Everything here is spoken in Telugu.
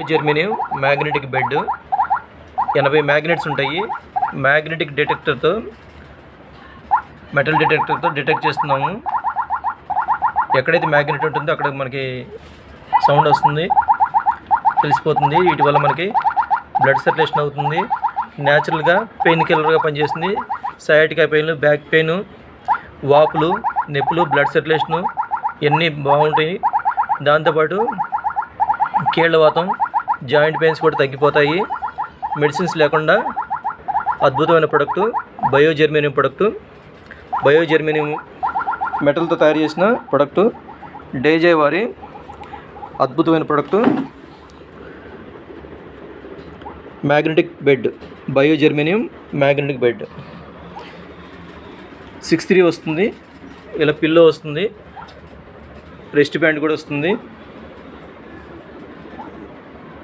జర్మేనియం మ్యాగ్నెటిక్ బెడ్ 80 మ్యాగ్నెట్స్ ఉంటాయి. మ్యాగ్నెటిక్ డిటెక్టర్తో మెటల్ డిటెక్టర్తో డిటెక్ట్ చేస్తున్నాము. ఎక్కడైతే మ్యాగ్నెట్ ఉంటుందో అక్కడ మనకి సౌండ్ వస్తుంది, తెలిసిపోతుంది. వీటి వల్ల మనకి బ్లడ్ సర్క్యులేషన్ అవుతుంది. న్యాచురల్గా పెయిన్ కిల్లర్గా పనిచేస్తుంది. సయాటికా పెయిన్, బ్యాక్ పెయిన్, వాపులు, నొప్పులు, బ్లడ్ సర్క్యులేషను ఇవన్నీ బాగుంటాయి. దాంతోపాటు కీళ్ళవాతం, జాయింట్ పెయిన్స్ కూడా తగ్గిపోతాయి. మెడిసిన్స్ లేకుండా అద్భుతమైన ప్రొడక్టు బయోజర్మేనియం ప్రొడక్టు. బయోజర్మేనియం మెటల్తో తయారు చేసిన ప్రొడక్టు డేజే వారి అద్భుతమైన product magnetic bed. Biogermanium magnetic bed 6'3" వస్తుంది. ఇలా పిల్లో వస్తుంది, రెస్ట్ బ్యాండ్ కూడా వస్తుంది.